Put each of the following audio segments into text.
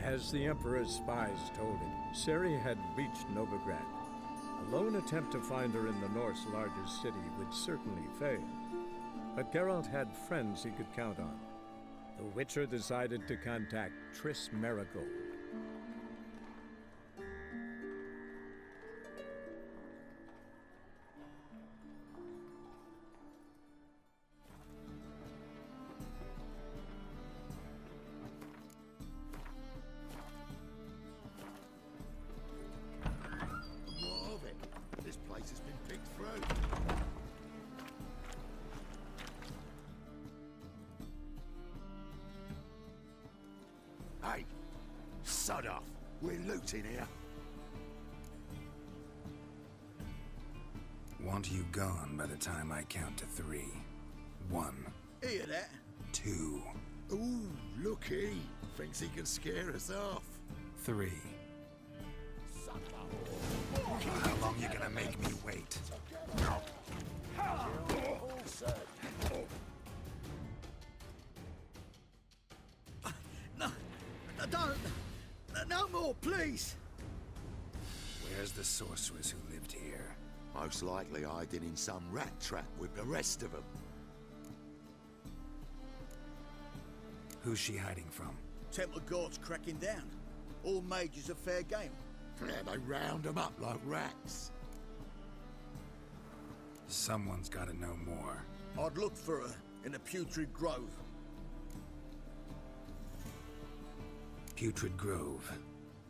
As the Emperor's spies told him, Ciri had reached Novigrad. A lone attempt to find her in the North's largest city would certainly fail. But Geralt had friends he could count on. The Witcher decided to contact Triss Merigold. More of it. This place has been picked through. Hey, sod off. We're looting here. Want you gone by the time I count to 3. 1, Hear that? 2, Ooh, looky. Thinks he can scare us off. 3. How long you gonna make me wait? No more, please. Where's the sorceress who lived here? Most likely hiding in some rat trap with the rest of them. Who's she hiding from? Temple Guard's cracking down. All mages are fair game. Yeah, they round them up like rats. Someone's gotta know more. I'd look for her in the Putrid Grove. Putrid Grove.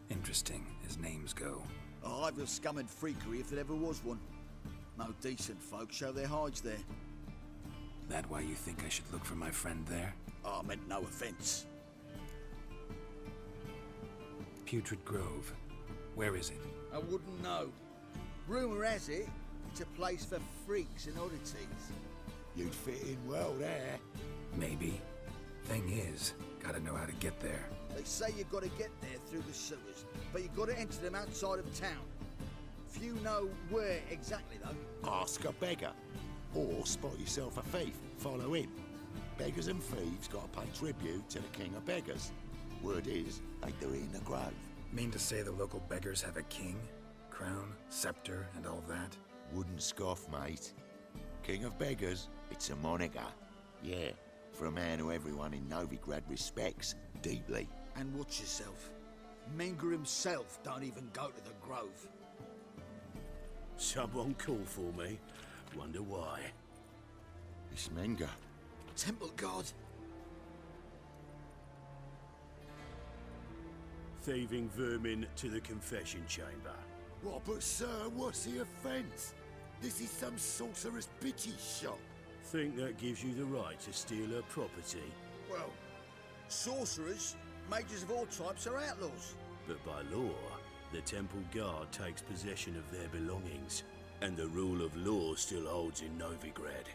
Interesting, as names go. A hive of scum and freakery if there ever was one. No decent folk show their hides there. That why you think I should look for my friend there? I meant no offense. Putrid Grove. Where is it? I wouldn't know. Rumour has it, it's a place for freaks and oddities. You'd fit in well there. Maybe. Thing is, gotta know how to get there. They say you gotta get there through the sewers, but you gotta enter them outside of town. Few know where exactly, though. Ask a beggar. Or spot yourself a thief. Follow him. Beggars and thieves gotta pay tribute to the king of beggars. Word is, they do it in the grove. Mean to say the local beggars have a king, crown, scepter, and all that? Wouldn't scoff, mate. King of beggars, it's a moniker. Yeah, for a man who everyone in Novigrad respects deeply. And watch yourself. Menger himself don't even go to the Grove. Someone call for me. Wonder why. It's Menger. Temple Guard. Thieving vermin to the confession chamber. What, but sir, what's the offence? This is some sorcerer's bitchy shop. Think that gives you the right to steal her property? Well, sorcerers, mages of all types are outlaws. But by law, the Temple Guard takes possession of their belongings, and the rule of law still holds in Novigrad.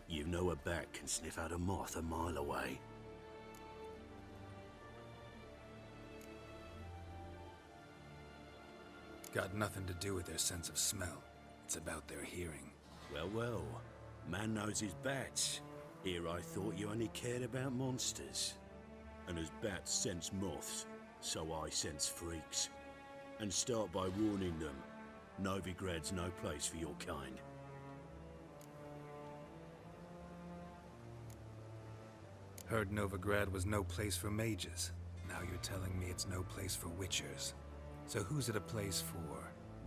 You know a bat can sniff out a moth a mile away. Got nothing to do with their sense of smell. It's about their hearing. Well, well. Man knows his bats. Here I thought you only cared about monsters. And as bats sense moths, so I sense freaks. And start by warning them. Novigrad's no place for your kind. Heard Novigrad was no place for mages. Now you're telling me it's no place for witchers. So who's it a place for?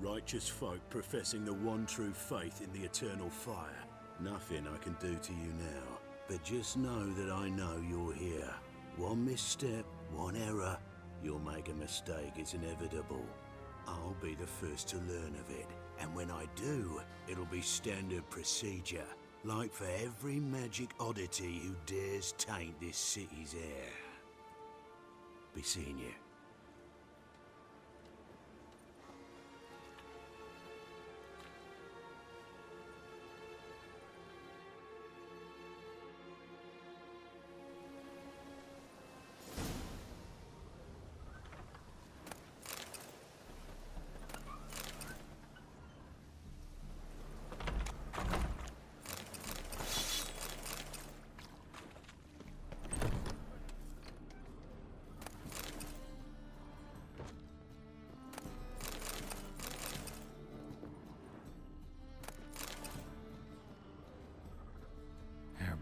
Righteous folk professing the one true faith in the eternal fire. Nothing I can do to you now. But just know that I know you're here. One misstep, one error. You'll make a mistake, it's inevitable. I'll be the first to learn of it. And when I do, it'll be standard procedure. Like for every magic oddity who dares taint this city's air. Be seeing you.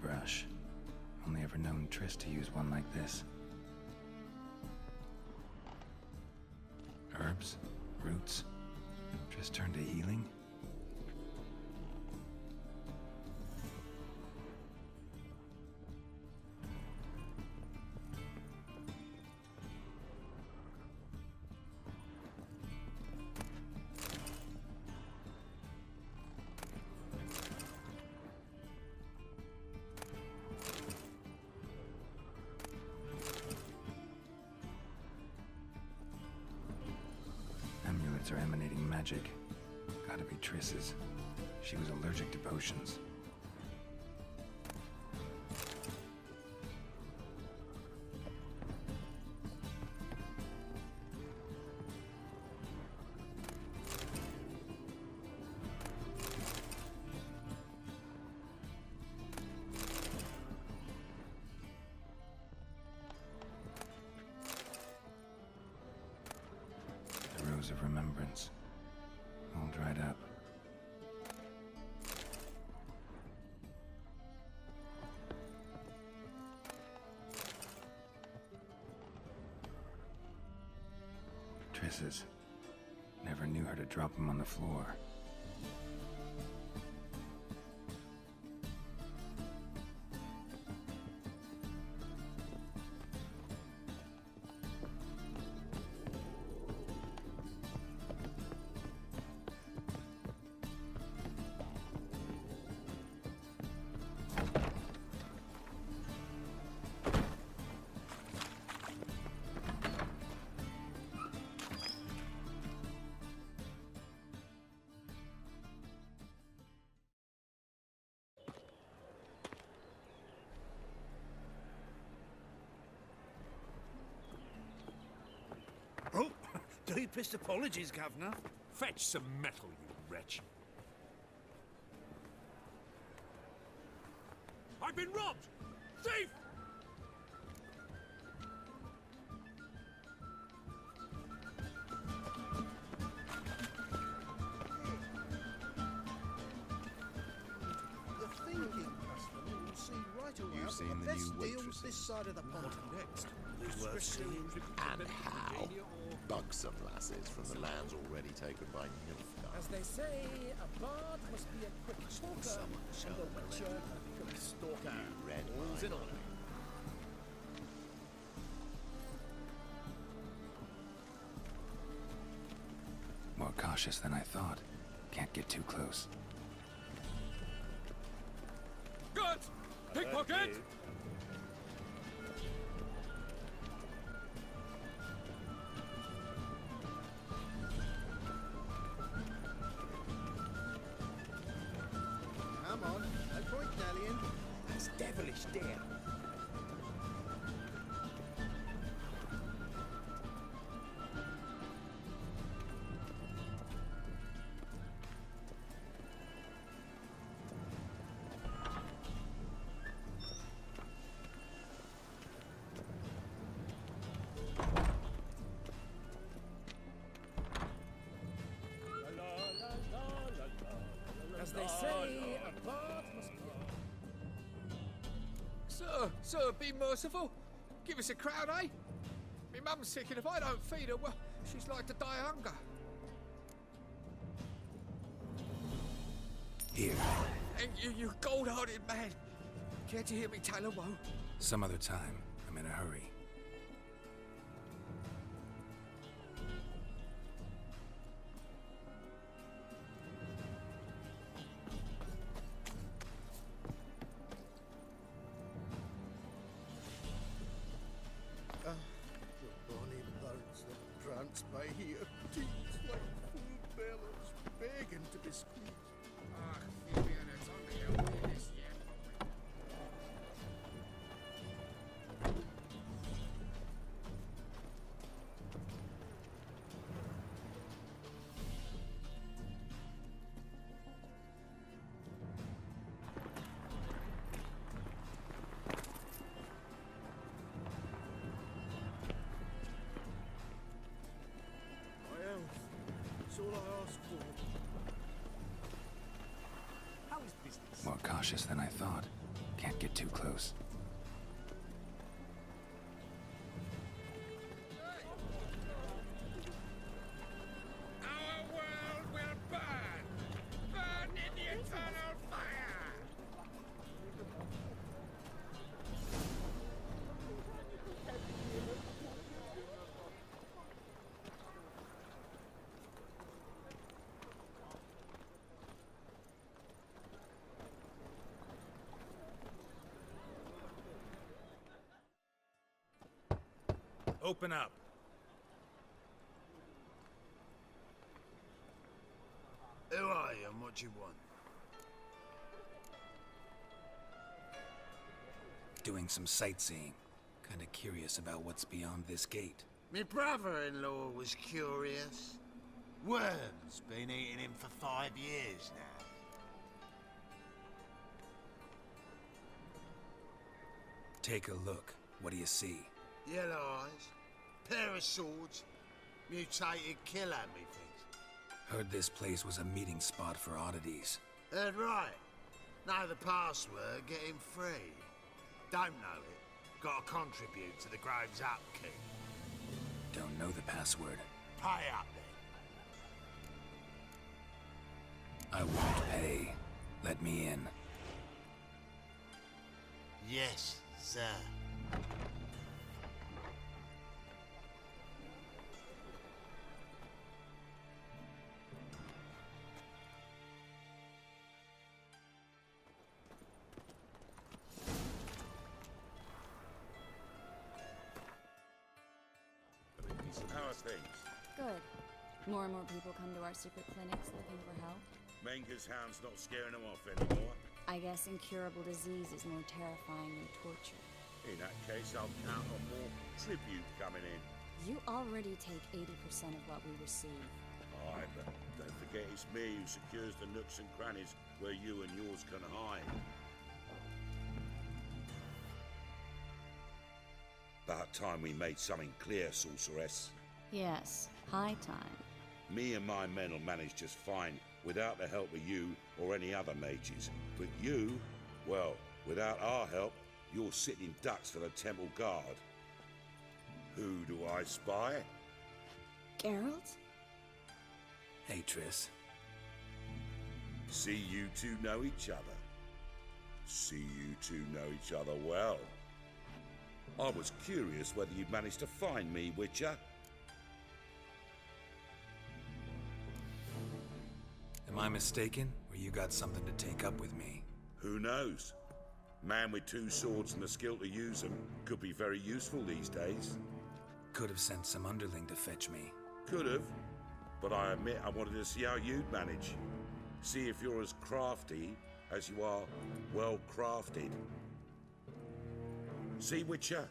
brush. Only ever known Triss to use one like this. Herbs? Roots? Triss turned to healing? Amulets are emanating magic. Gotta be Triss's. She was allergic to potions. Of remembrance, all dried up. Triss's. Never knew her to drop them on the floor. Oh, deepest apologies, Governor. Fetch some metal, you wretch. I've been robbed! Thief! The thinking customer will see right away You've seen the the best new deals waitresses? this side of the pond. Next. Who's worth seeing? And how? Buxom lasses from the lands already taken by As Nilfgaard. they say, a bard must be a quick talker, and a witcher a quick stalker. Red All's in wine. order. More cautious than I thought. Can't get too close. Good! Pickpocket! Come on, no point dallying. That's devilish dear. As they say, a bard must be Sir, be merciful. Give us a crown, eh? Me mum's sick, and if I don't feed her, well, she's like to die of hunger. Here. And you gold-hearted man. Care to hear me tell a woe? Some other time. I'm in a hurry. The bonny birds that prance by here, teeth like full bellows, begging to be squeezed. That's all I ask for. How is business? More cautious than I thought. Can't Can't get too close. Our world will burn! Burn in the eternal fire! Open up. Who are you and what do you want? Doing some sightseeing. Kinda curious about what's beyond this gate. My brother-in-law was curious. Worms been eating him for 5 years now. Take a look. What do you see? Yellow eyes, pair of swords, mutated killer, methinks. Heard this place was a meeting spot for oddities. Heard right. Know the password, get him free. Don't know it, gotta contribute to the Grove's upkeep. Don't know the password. Pay up then. I won't pay. Let me in. Yes, sir. How are things? Good. More and more people come to our secret clinics looking for help. Menger's hound's not scaring them off anymore. I guess incurable disease is more terrifying than torture. In that case, I'll count on more tribute coming in. You already take 80% of what we receive. Aye, but don't forget it's me who secures the nooks and crannies where you and yours can hide. About time we made something clear, sorceress. Yes, high time. Me and my men will manage just fine without the help of you or any other mages. But you, well, without our help, you're sitting ducks for the Temple Guard. Who do I spy? Geralt? Hey, Triss. See you two know each other. See you two know each other well. I was curious whether you'd managed to find me, Witcher. Am I mistaken, or you got something to take up with me? Who knows? Man with 2 swords and the skill to use them could be very useful these days. Could have sent some underling to fetch me. Could have, but I admit I wanted to see how you'd manage. See if you're as crafty as you are well crafted. See, Witcher,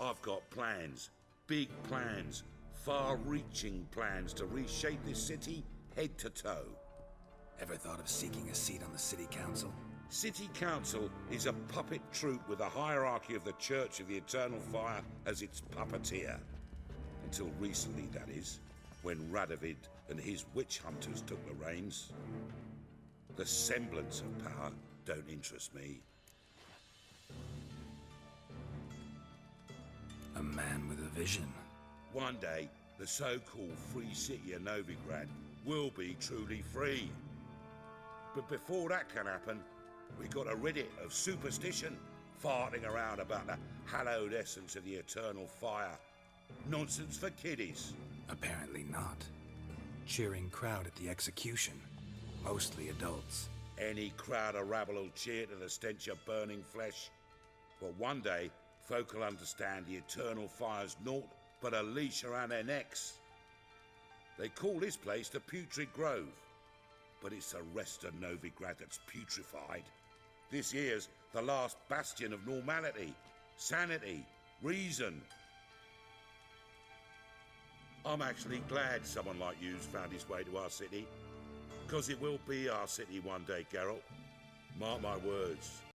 I've got plans. Big plans. Far-reaching plans to reshape this city head to toe. Ever thought of seeking a seat on the city council? City Council is a puppet troupe with a hierarchy of the Church of the Eternal Fire as its puppeteer. Until recently, that is, when Radovid and his witch hunters took the reins. The semblance of power don't interest me. A man with a vision. One day, the so-called free city of Novigrad will be truly free. But before that can happen, we gotta rid it of superstition, farting around about the hallowed essence of the eternal fire. Nonsense for kiddies. Apparently not. Cheering crowd at the execution. Mostly adults. Any crowd of rabble will cheer to the stench of burning flesh. But one day, folk will understand the eternal fire's naught but a leash around their necks. They call this place the Putrid Grove, but it's the rest of Novigrad that's putrefied. This here's the last bastion of normality, sanity, reason. I'm actually glad someone like you's found his way to our city, because it will be our city one day, Geralt. Mark my words.